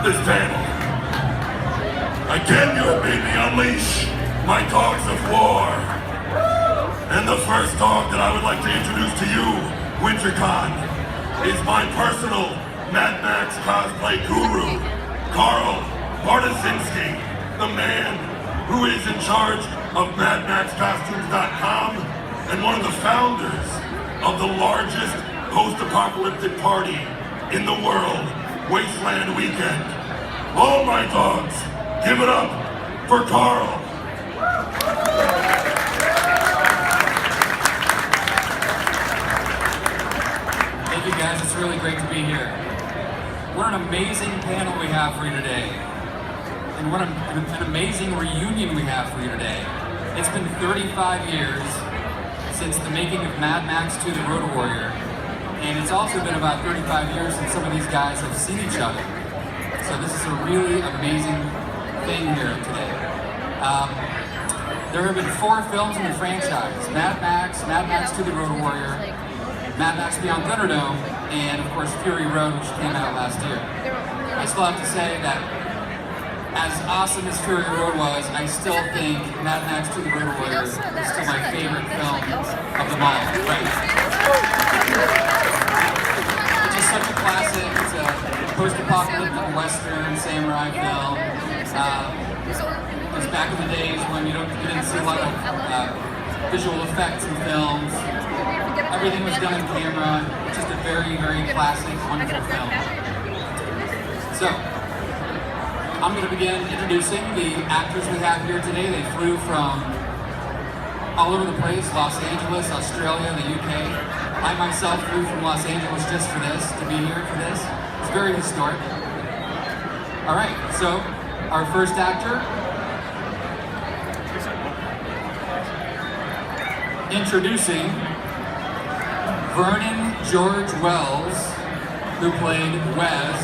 this panel. Again, you have made me unleash my dogs of war. And the first dog that I would like to introduce to you, WinterCon, is my personal Mad Max cosplay guru, Carl Bartasinski, the man who is in charge of MadMaxCostumes.com and one of the founders of the largest post-apocalyptic party in the world, Wasteland Weekend. All my dogs, give it up for Carl. Thank you guys, it's really great to be here. What an amazing panel we have for you today. And what an amazing reunion we have for you today. It's been 35 years since the making of Mad Max 2: The Road Warrior. And it's also been about 35 years since some of these guys have seen each other. So this is a really amazing thing here today. There have been 4 films in the franchise: Mad Max 2: The Road Warrior, Mad Max Beyond Thunderdome, and of course Fury Road, which came out last year. I still have to say that as awesome as Fury Road was, I still think Mad Max 2: The Road Warrior is still my favorite film of them all. Right? It's just such a classic. It's a post-apocalyptic Western samurai film. It was back in the days when you didn't see a lot of visual effects in films. Everything was done in camera. It's just a very, very classic, wonderful film. So, I'm going to begin introducing the actors we have here today. They flew from all over the place: Los Angeles, Australia, the UK. I myself flew from Los Angeles just for this, to be here for this. It's very historic. All right, so our first actor, introducing Vernon George Wells, who played Wes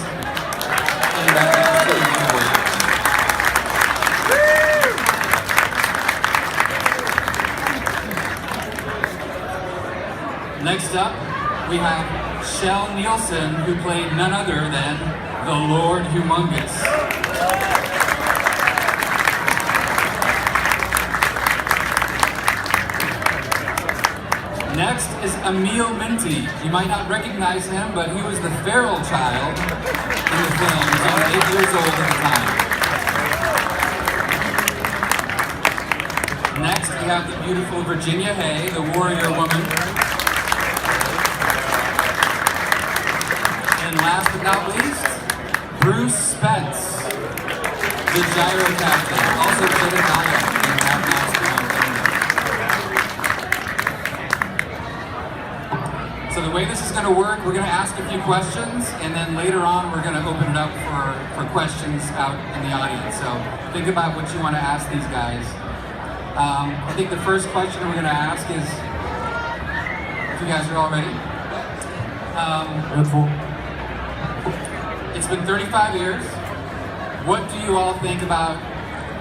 in Mad Max 2: The Road Warrior. Next up, we have Shell Nielsen, who played none other than the Lord Humongous. Next is Emil Minty. You might not recognize him, but he was the feral child in the film. He was only 8 years old at the time. Next, we have the beautiful Virginia Hay, the warrior woman. And last but not least, Bruce Spence, the gyro captain, also Jedediah in Mad Max Beyond Thunderdome. So the way this is going to work, we're going to ask a few questions, and then later on we're going to open it up for questions out in the audience. So think about what you want to ask these guys. I think the first question we're going to ask is, if you guys are all ready. It's been 35 years. What do you all think about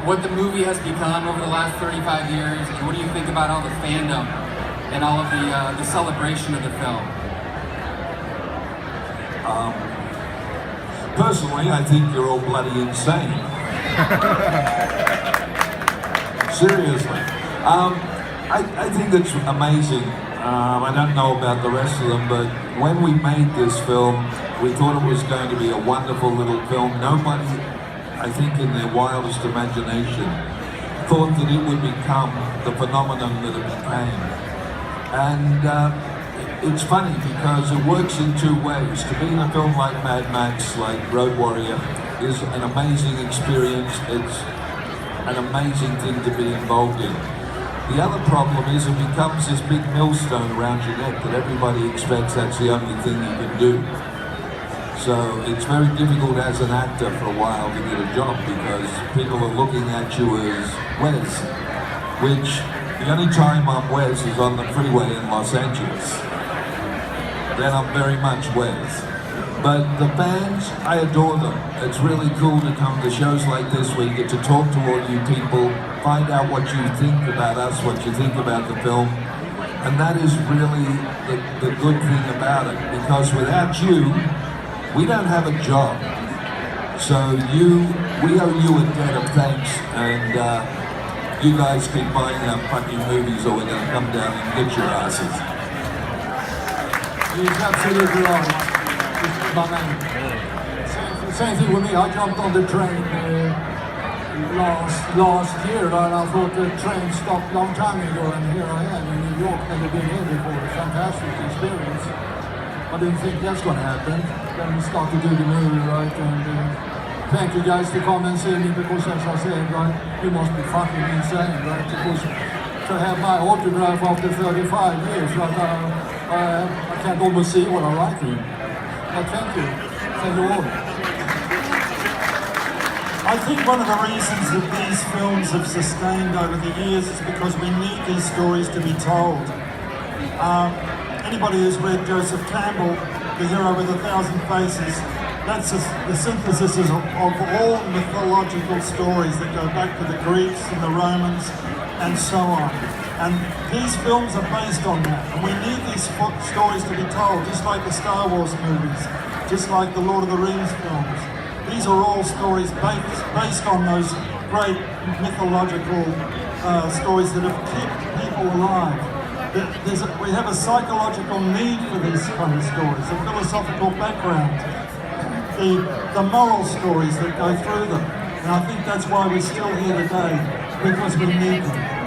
what the movie has become over the last 35 years, and what do you think about all the fandom and all of the celebration of the film? Personally, I think you're all bloody insane. Seriously. I think it's amazing. I don't know about the rest of them, but when we made this film, we thought it was going to be a wonderful little film. Nobody, I think in their wildest imagination, thought that it would become the phenomenon that it became. And it's funny because it works in 2 ways. To be in a film like Mad Max, like Road Warrior, is an amazing experience. It's an amazing thing to be involved in. The other problem is it becomes this big millstone around your neck that everybody expects that's the only thing you can do. So it's very difficult as an actor for a while to get a job because people are looking at you as Wes, which the only time I'm Wes is on the freeway in Los Angeles. Then I'm very much Wes. But the fans, I adore them. It's really cool to come to shows like this where you get to talk to all you people, find out what you think about us, what you think about the film. And that is really the good thing about it, because without you, we don't have a job. So we owe you a debt of thanks, and you guys keep buying our fucking movies or we're going to come down and get your asses. He's absolutely right. My man. Same thing with me. I jumped on the train last year, and I thought the train stopped a long time ago, and here I am in New York, never been here before. A fantastic experience. I didn't think that's going to happen. Then we start to do the movie, right? And thank you guys to come and see me, because as I said, right, you must be fucking insane, right? Because to have my autograph after 35 years, right, I can't almost see what I like here. But thank you. Thank you all. I think one of the reasons that these films have sustained over the years is because we need these stories to be told. Anybody who's read Joseph Campbell, The Hero with 1,000 Faces, that's the synthesis of all mythological stories that go back to the Greeks and the Romans and so on. And these films are based on that. And we need these stories to be told, just like the Star Wars movies, just like the Lord of the Rings films. These are all stories based on those great mythological stories that have kept people alive. We have a psychological need for these kind of stories, a philosophical background, the moral stories that go through them. And I think that's why we're still here today, because we need them.